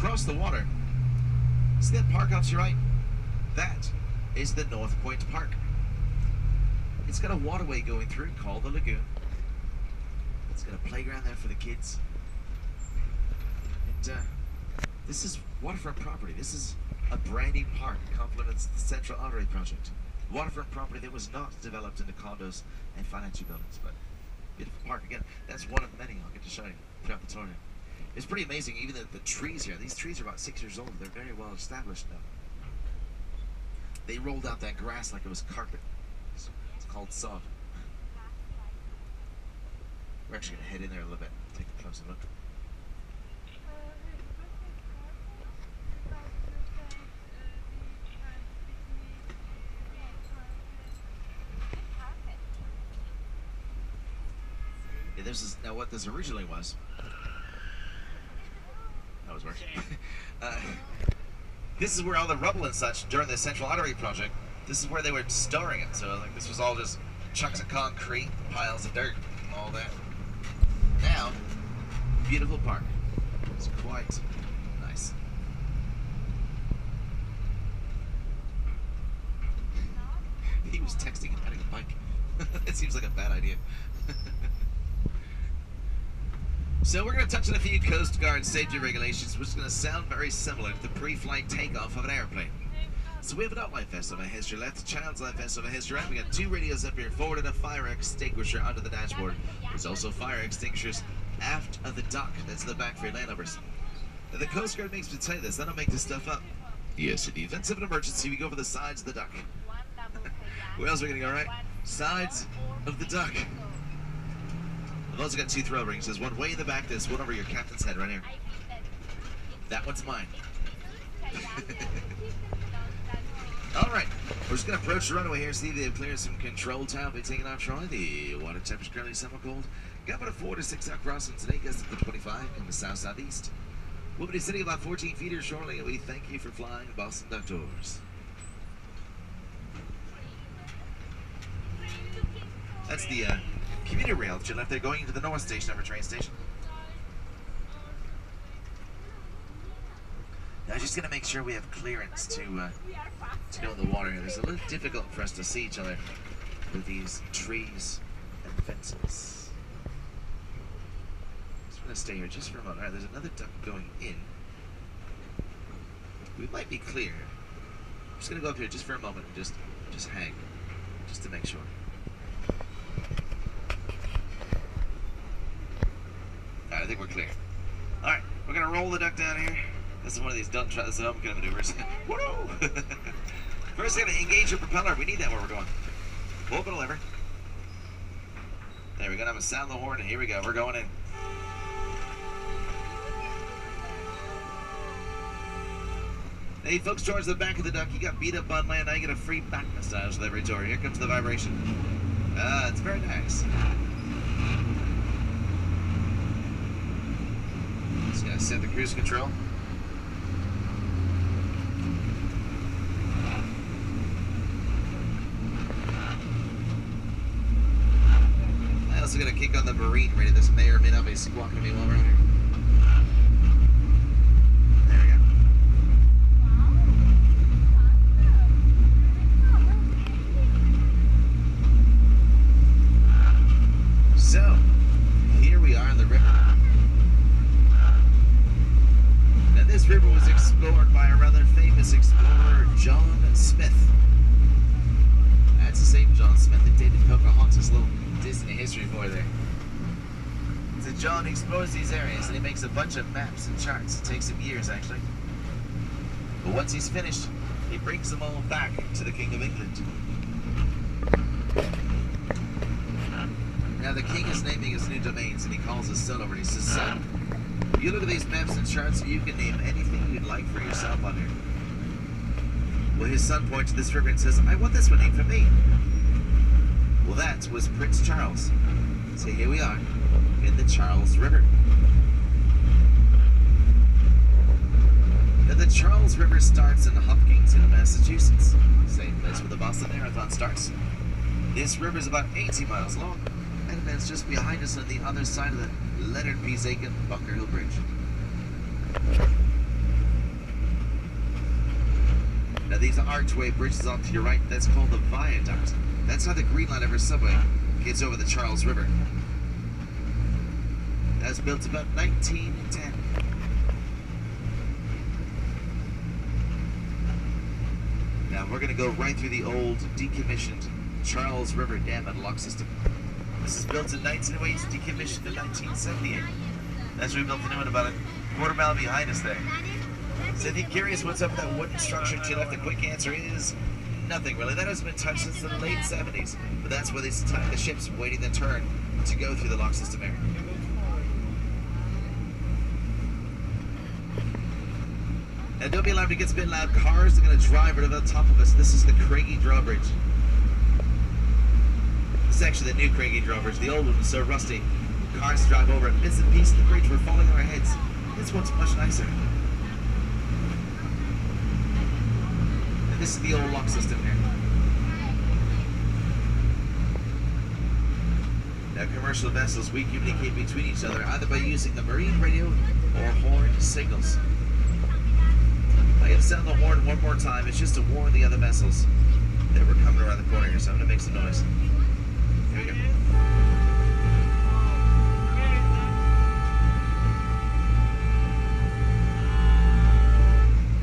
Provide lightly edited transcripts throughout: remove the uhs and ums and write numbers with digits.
across the water, see that park off to your right? That is the North Point Park. It's got a waterway going through called the Lagoon. It's got a playground there for the kids. And this is waterfront property. This is a brand new park that complements the Central Artery project. Waterfront property that was not developed into condos and financial buildings, but beautiful park. Again, that's one of many I'll get to show you throughout the tour. It's pretty amazing, even the trees here. These trees are about 6 years old. They're very well established now. They rolled out that grass like it was carpet. It's called sod. We're actually going to head in there a little bit, take a closer look. Yeah, this is now what this originally was. That was working. This is where all the rubble and such during the Central Artery project, this is where they were storing it. So like this was all just chunks of concrete, piles of dirt, and all that. Now, beautiful park. It's quite nice. He was texting and riding a bike. It seems like a bad idea. So we're going to touch on a few Coast Guard safety regulations, which is going to sound very similar to the pre-flight takeoff of an airplane. So we have an outline vest over history left, child's line vest over history right. We got 2 radios up here forward and a fire extinguisher under the dashboard. There's also fire extinguishers aft of the dock. That's the back for your landovers. Now, the Coast Guard makes me tell you this. I don't make this stuff up. Yes, in the event of an emergency, we go for the sides of the dock. Where else are we going to go, right? Sides of the dock. I've also got 2 throw rings. There's one way in the back, there's one over your captain's head right here. That one's mine. Alright, we're just going to approach the runway here, see they've cleared some control tower. We're taking off shortly. The water temperature is currently semi-cold. Got about a 4 to 6 out crossing today, gets up to 25 in the south-southeast. We'll be sitting about 14 feet here shortly, and we thank you for flying Boston Duck Tours. That's the commuter rail that you left there going into the North Station of our train station. Now, just going to make sure we have clearance to go in the water here. It's a little difficult for us to see each other with these trees and fences. Just going to stay here just for a moment. All right, there's another duck going in. We might be clear. I'm just going to go up here just for a moment and just hang, just to make sure. I think we're clear. Alright, we're going to roll the duck down here. This is one of these dumb kind of maneuvers. First, we're going to engage your propeller. We need that where we're going. Pull up the lever. There, we're going to have a sound the horn, and here we go. We're going in. Hey, folks, towards the back of the duck. You got beat up on land. Now you get a free back massage with every tour. Here comes the vibration. It's very nice. Just gotta set the cruise control. I also gotta kick on the marine radio. This may or may not be squawking to me while we're on here. There we go. So, here we are in the river. Now, this river was explored by a rather famous explorer, John Smith. That's the same John Smith that dated Pocahontas, little Disney history boy there. So John explores these areas and he makes a bunch of maps and charts. It takes him years, actually. But once he's finished, he brings them all back to the King of England. Now the king is naming his new domains and he calls his son over and he says, son, you look at these maps and charts and you can name anything you'd like for yourself on here. Well, his son points to this river and says, I want this one named for me. Well, that was Prince Charles. So here we are in the Charles River. Now the Charles River starts in Hopkinton, Massachusetts. Same place where the Boston Marathon starts. This river is about 80 miles long. And that's just behind us on the other side of the Leonard P. Zakin Bunker Hill Bridge. these archway bridges off to your right, that's called the viaduct. That's how the Green Line of our subway gets over the Charles River. That was built about 1910. Now we're going to go right through the old decommissioned Charles River Dam and Lock System. This is built in 1908, decommissioned in 1978. That's we built the new one about a quarter mile behind us there. So if you're curious what's up with that wooden structure to your left, the quick answer is nothing really. That hasn't been touched since the late 70s. But that's where the ship's waiting their turn to go through the lock system area. Now don't be alarmed, it gets a bit loud. Cars are going to drive right over the top of us. This is the Craigie Drawbridge. This is actually the new Craigie Drawbridge. The old one was so rusty. Cars drive over it. Bits and pieces of the bridge were falling on our heads. This one's much nicer. And this is the old lock system here. Now commercial vessels, we communicate between each other either by using the marine radio or horn signals. I can sound the horn one more time. It's just to warn the other vessels that we're coming around the corner here, so I'm going to make some noise. Here we go.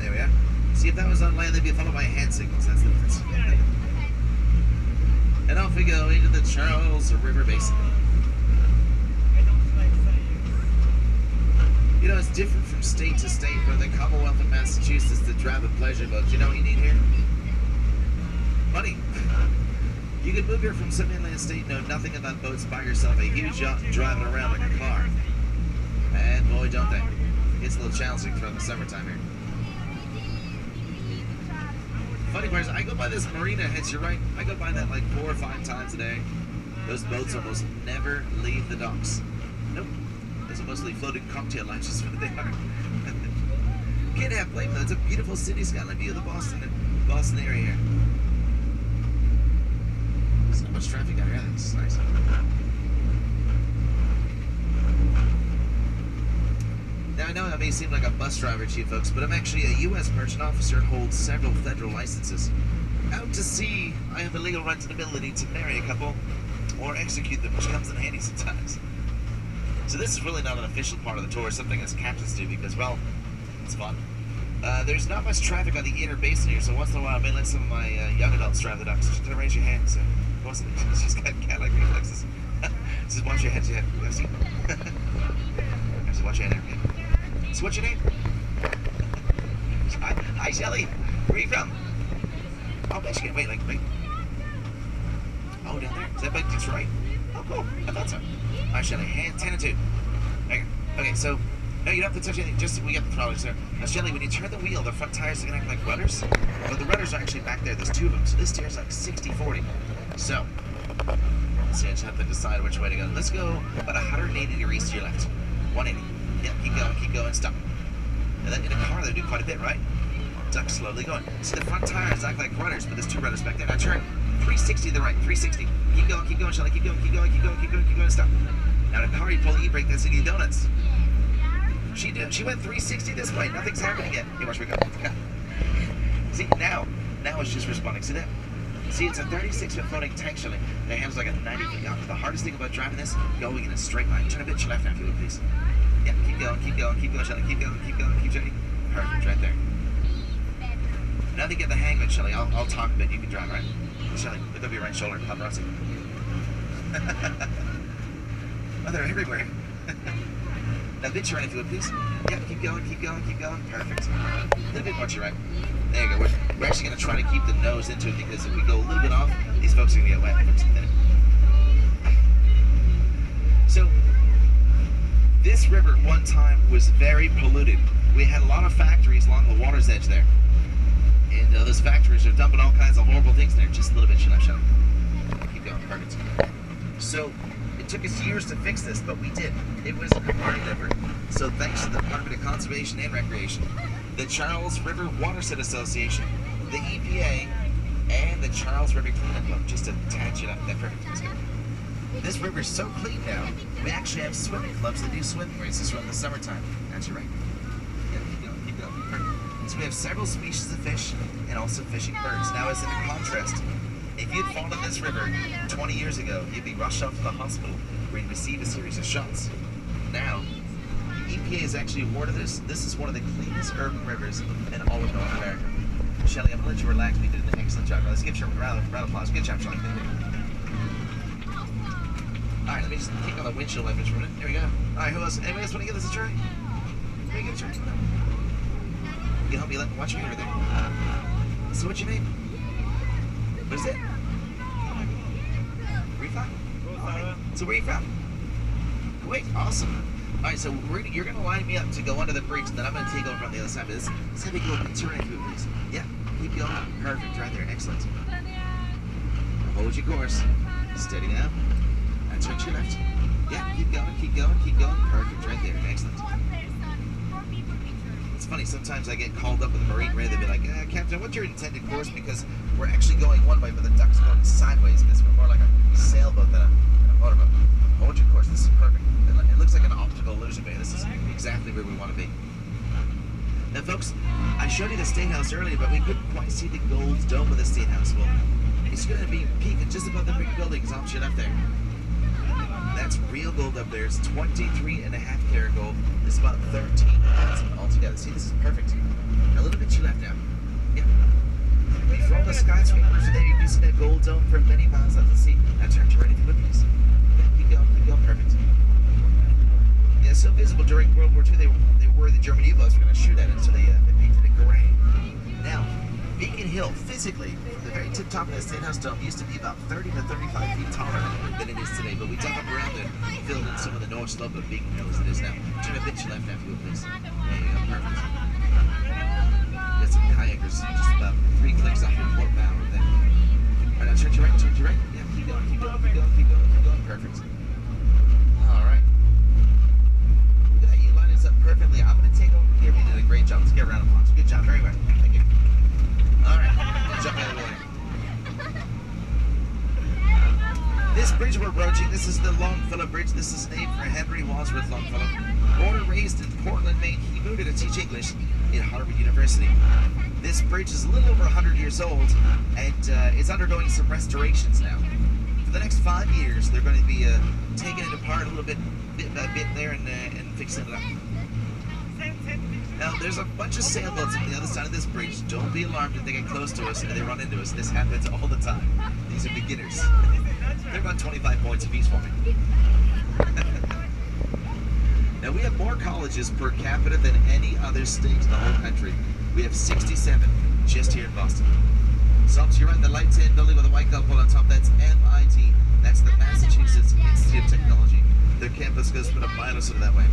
There we are. See, if that was on land, they'd be followed by hand signals. That's the difference. And off we go into the Charles River Basin. You know, it's different from state to state, but the Commonwealth of Massachusetts, the drive of pleasure boats. You know what you need here? Money. You can move here from some inland state, know nothing about boats, buy yourself a huge yacht and drive it around like a car. And boy, don't they. It's a little challenging throughout the summertime here. Funny part is, I go by this marina, hits your right. I go by that like 4 or 5 times a day. Those boats almost never leave the docks. Nope. Those are mostly floating cocktail lounges where they are. Can't have blame though. It's a beautiful city skyline view of the Boston area here. There's not much traffic out here. That's nice. Now I know I may seem like a bus driver to you folks, but I'm actually a U.S. merchant officer and hold several federal licenses. Out to sea, I have a legal right and ability to marry a couple or execute them, which comes in handy sometimes. So this is really not an official part of the tour, something us captains do because, well, it's fun. There's not much traffic on the inner basin here, so once in a while I may let some of my young adults drive the docks. Just gonna raise your hand, so it's just got cat-like reflexes. Just watch your head, see? Just watch your head there. So what's your name? Hi, Shelly. Where are you from? Oh, Michigan. Wait. Oh, down there. Is that by Detroit? Oh, cool. I thought so. All right, Shelly. Hand 10 and 2. There you go. Okay, so no, you don't have to touch anything. Just we got the throttle, sir. Now, Shelly, when you turn the wheel, the front tires are gonna act like rudders. But the rudders are actually back there. There's 2 of them. So this steers like 60-40. So let's see. I just have to decide which way to go. Let's go about 180 degrees to your left. 180. Yep, keep going, stop. And then in a car, they do quite a bit, right? Duck slowly going. See, the front tires act like rudders, but there's 2 rudders back there. Now turn 360 to the right, 360. Keep going, Shelly, keep going, stop. Now in a car, you pull the e-brake, that's Indian Donuts. She went 360 this way, nothing's happening yet. Hey, watch me go. See, now it's just responding. See that? See, it's a 36-foot floating tank, Shelly. That handles like a 90-foot yacht. The hardest thing about driving this, going in a straight line. Turn a bit to your left now, if you would, please. Yeah, keep going, Shelly. Keep Shelly. Perfect, right there. Now that you get the hang of it, Shelly, I'll talk a bit. You can drive, right? Shelly, look over your right shoulder, paparazzi. Oh, they're everywhere. Now, bit your right, if you would, please. Yeah, keep going. Perfect. A little bit more to your right. There you go. We're actually going to try to keep the nose into it because if we go a little bit off, these folks are going to get wet. So, this river one time was very polluted. We had a lot of factories along the water's edge there. And those factories are dumping all kinds of horrible things there. Just a little bit, shut up. Keep going, perfect. So, it took us years to fix this, but we did. It was a party river. So thanks to the Department of Conservation and Recreation, the Charles River Watershed Association, the EPA, and the Charles River Cleanup Club, just to attach it up. That's perfect. Let's go. This river is so clean now, we actually have swimming clubs that do swimming races around the summertime. That's right. Yeah, keep going. So we have several species of fish and also fishing birds. Now, as in contrast, if you'd fallen in this river 20 years ago, you'd be rushed off to the hospital where you'd receive a series of shots. Now, the EPA has actually awarded this. This is one of the cleanest urban rivers in all of North America. Shelley, I'm going to let you relax. We did an excellent job. Let's give you a round of applause. Good job, Shelley. All right, let me just kick on the windshield wipers for a minute. There we go. All right, who else? Anybody else want to give this a try? Let me give it a try. You help me watch me over there. So what's your name? What is it? Where you from? Right. So where are you from? Kuwait. Awesome. All right, so you're going to line me up to go under the bridge, and then I'm going to take over on the other side. But let's have a go turn into it, please. Yeah, keep going. Perfect, right there. Excellent. Hold your course. Steady now. And turn to your left. Yeah, keep going, keep going, keep going. Perfect, right there. Excellent. It's funny, sometimes I get called up with a Marine Ray. They'll be like, Captain, what's your intended course? Because we're actually going one way, but the duck's going sideways. Because we're more like a sailboat than a motorboat. Hold your course. This is perfect. It looks like an optical illusion bay. This is exactly where we want to be. Now, folks, I showed you the State House earlier, but we couldn't quite see the gold dome of the State House. Well, it's going to be peaking just above the big buildings off to your left there. That's real gold up there. It's 23.5 karat gold. It's about 13,000 altogether. See, this is perfect. A little bit to your left now. Yeah. Before all the skyscrapers are there, you can see that gold dome for many miles out to sea. Now turn to right if you would, please. Yeah, keep going, perfect. Yeah, so visible during World War II, they were the German U-boats were going to shoot at it, so they painted it gray. Now, Beacon Hill, physically, from the very tip top of the State House dome, used to be about 30 to 35 feet taller than it is today, but we dug up around it, filled in some of the north slope of Beacon Hill as it is now. Turn a bit to your left after you would, please. There you go, perfect. Got some kayakers just about 3 clicks off your port bow over there. All right, now turn to your right, turn to your right. Yeah, keep going, keep going, keep going, keep going, keep going, perfect. All right. Look at that, you line this up perfectly. I'm going to take over here. You did a great job. Let's get a round of applause. Good job, very well. Thank you. All right, jump out of the way. This bridge we're approaching, this is the Longfellow Bridge. This is named for Henry Wadsworth Longfellow. Born and raised in Portland, Maine, he moved to teach English at Harvard University. This bridge is a little over 100 years old, and it's undergoing some restorations now. For the next 5 years, they're going to be taking it apart a little bit by bit there and fixing it up. Now, there's a bunch of sailboats on the other side of this bridge. Don't be alarmed if they get close to us and they run into us. This happens all the time. These are beginners. They're about 25 points apiece for me. Now, we have more colleges per capita than any other state in the whole country. We have 67 just here in Boston. So up to your right, the light tan building with a white cupola on top, that's MIT. That's the Massachusetts Institute of Technology. Their campus goes about a mile or so that way.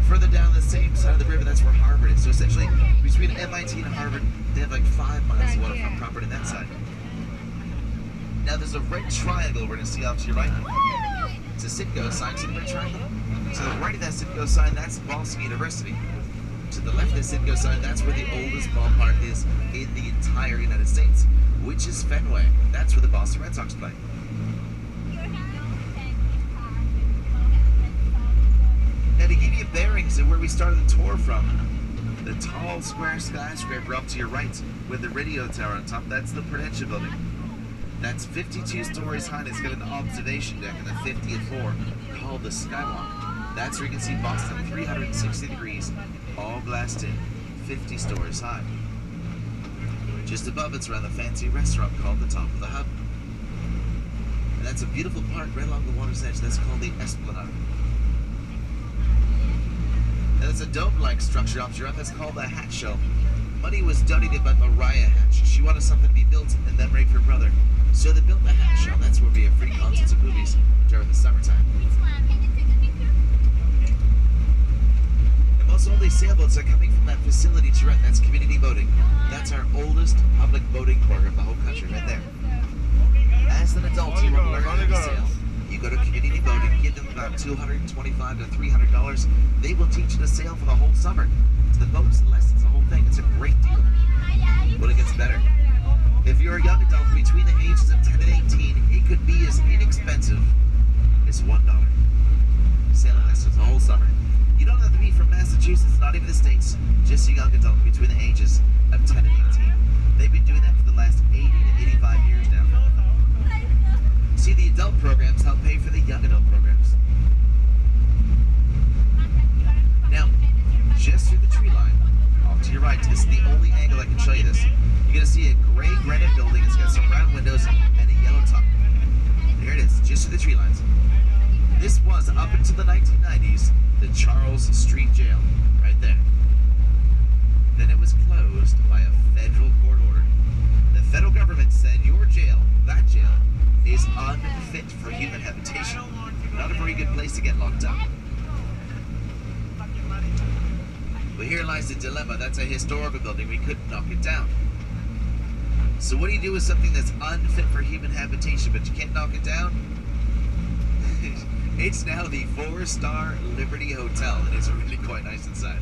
Further down the same side of the river, that's where Harvard is. So essentially, between MIT and Harvard, they have like 5 miles of waterfront property on that side. Now there's a red triangle we're going to see off to your right. It's a Citgo sign. See the red triangle? To the right of that Citgo sign, that's Boston University. To the left of the Citgo sign, that's where the oldest ballpark is in the entire United States, which is Fenway. That's where the Boston Red Sox play. Now to give you bearings of where we started the tour from, the tall square skyscraper up to your right with the radio tower on top, that's the Prudential Building. That's 52 stories high, and it's got an observation deck on the 50th floor called the Skywalk. That's where you can see Boston 360 degrees, all glassed in, 50 stories high. Just above it's around the fancy restaurant called the Top of the Hub. And that's a beautiful park right along the water's edge. That's called the Esplanade. And there's a dome-like structure up to your right. That's called the Hatch Show. Money was donated by Mariah Hatch. She wanted something to be built and then rape her brother. So they built the Hatch Show. That's where we have free concerts and movies during the summertime. And most all these sailboats are coming from that facility to your right. That's community boating. That's our oldest public boating program in the whole country right there. As an adult, you want to learn how to sail. You go to community boating, give them about $225 to $300. They will teach you to sail for the whole summer. It's the boats, the lessons, the whole thing. It's a great deal. But it gets better. If you're a young adult between the ages of 10 and 18, it could be as inexpensive as $1. Sailing lessons the whole summer. You don't have to be from Massachusetts, not even the States. Just a young adult. personnel between the ages of 10 and 18. They've been doing that for the last 80 to 85 years now. See, the adult programs help pay for the young adult programs. Now, just through the tree line, off to your right, this is the only angle I can show you this. You're going to see a gray granite building. It's got some round windows and a yellow top. There it is, just through the tree lines. This was, up until the 1990s, the Charles Street Jail, right there. Then it was closed by a federal court order. The federal government said your jail, that jail, is unfit for human habitation. Not a very good place to get locked up. But here lies the dilemma. That's a historical building. We couldn't knock it down. So what do you do with something that's unfit for human habitation, but you can't knock it down? It's now the 4-star Liberty Hotel, and it's really quite nice inside.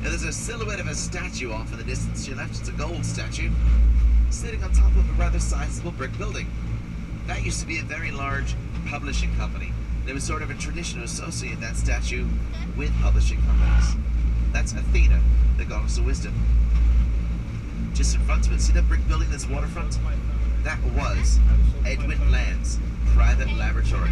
Now there's a silhouette of a statue off in the distance to your left. It's a gold statue, sitting on top of a rather sizable brick building. That used to be a very large publishing company. There was sort of a tradition to associate that statue with publishing companies. That's Athena, the goddess of wisdom. Just in front of it, see that brick building that's waterfront? That was Edwin Land's private laboratory.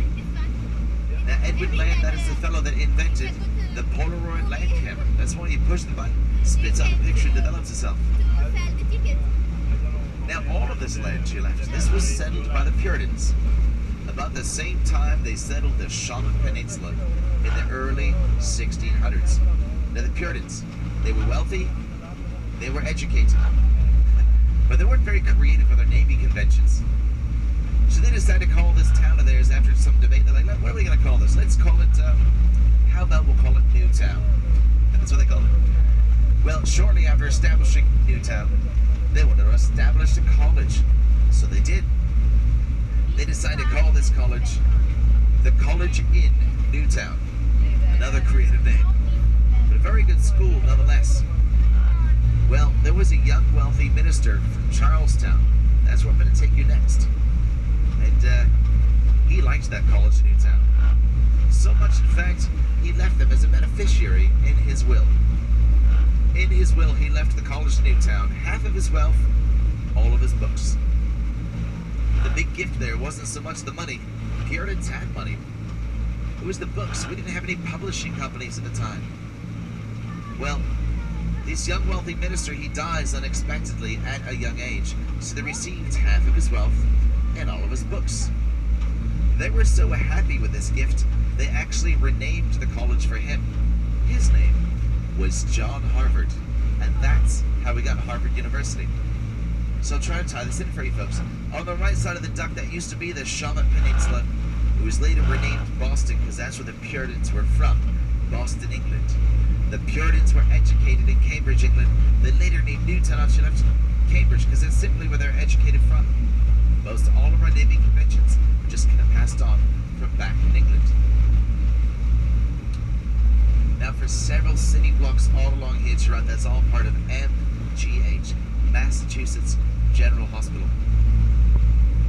Now, Edwin Land, that is the fellow that invented the Polaroid land camera. That's why you push the button, spits out a picture, and develops itself. Now, all of this land to your left, this was settled by the Puritans. About the same time they settled the Shawmut Peninsula in the early 1600s. Now, the Puritans, they were wealthy, they were educated, but they weren't very creative with their naming conventions. So they decided to call this town of theirs after some debate. They're like, what are we going to call this? Let's call it, how about we'll call it Newtown? That's what they called it. Well, shortly after establishing Newtown, they wanted to establish a college. So they did. They decided to call this college the College in Newtown. Another creative name. But a very good school nonetheless. Well, there was a young, wealthy minister from Charlestown. That's where I'm going to take you next. And he liked that college in Newtown. So much, in fact, he left them as a beneficiary in his will. In his will, he left the college in Newtown half of his wealth, all of his books. The big gift there wasn't so much the money. Puritans had money. It was the books. We didn't have any publishing companies at the time. Well, this young wealthy minister, he dies unexpectedly at a young age, so they received half of his wealth and all of his books. They were so happy with this gift, they actually renamed the college for him. His name was John Harvard, and that's how we got Harvard University. So I'll try to tie this in for you folks. On the right side of the duck, that used to be the Shawmut Peninsula. It was later renamed Boston because that's where the Puritans were from, Boston, England. The Puritans were educated in Cambridge, England. They later named Newtown after left Cambridge because that's simply where they're educated from. Most all of our naming conventions were just kind of passed on from back in England. Now for several city blocks all along here to run, that's all part of MGH, Massachusetts General Hospital.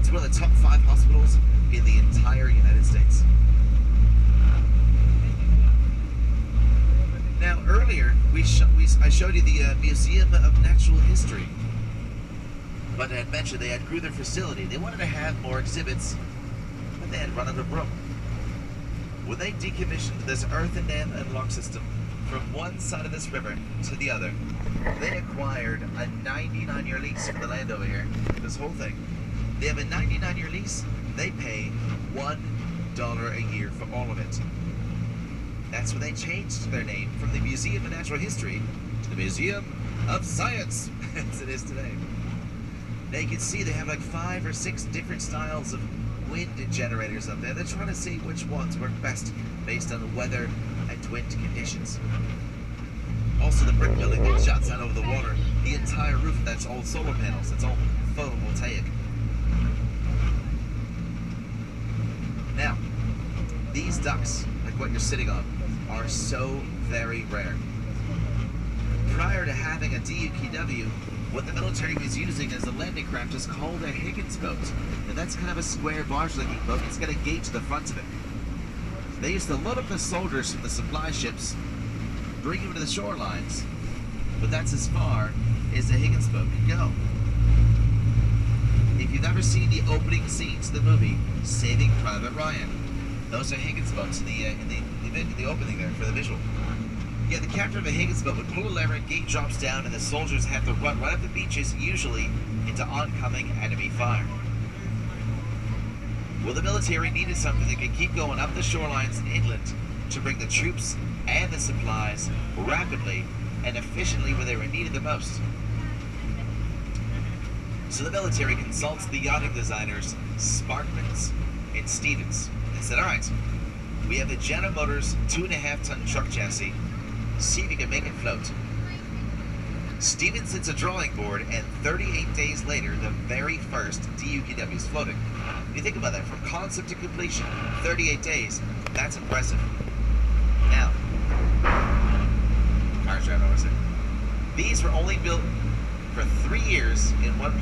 It's one of the top 5 hospitals in the entire United States. Now earlier, I showed you the Museum of Natural History. But I had mentioned they outgrew their facility. They wanted to have more exhibits, but they had run out of room. When they decommissioned this earthen dam and lock system from one side of this river to the other, they acquired a 99-year lease for the land over here, this whole thing. They have a 99-year lease. They pay $1 a year for all of it. That's when they changed their name from the Museum of Natural History to the Museum of Science, as it is today. Now you can see they have like 5 or 6 different styles of wind generators up there. They're trying to see which ones work best based on the weather and wind conditions. Also the brick building that juts out over the water, the entire roof, that's all solar panels, it's all photovoltaic. Now, these ducks, like what you're sitting on, are so very rare. Prior to having a DUKW, what the military was using as a landing craft is called a Higgins boat. And that's kind of a square barge-looking boat. It's got a gate to the front of it. They used to load up the soldiers from the supply ships bring him to the shorelines. But that's as far as the Higgins boat can go. If you've ever seen the opening scenes of the movie Saving Private Ryan, those are Higgins boats in the opening there for the visual. Yeah, the captain of a Higgins boat would pull a lever and gate drops down, and the soldiers have to run right up the beaches, usually into oncoming enemy fire. Well, the military needed something that could keep going up the shorelines and inland to bring the troops and the supplies rapidly and efficiently where they were needed the most. So the military consults the yachting designers Sparkmans and Stevens and said, all right, we have the General Motors 2.5-ton truck chassis. See if you can make it float. Stevens sits a drawing board, and 38 days later, the very first DUKW is floating. If you think about that, from concept to completion, 38 days, that's impressive. Now, cars driving over there. These were only built for 3 years in one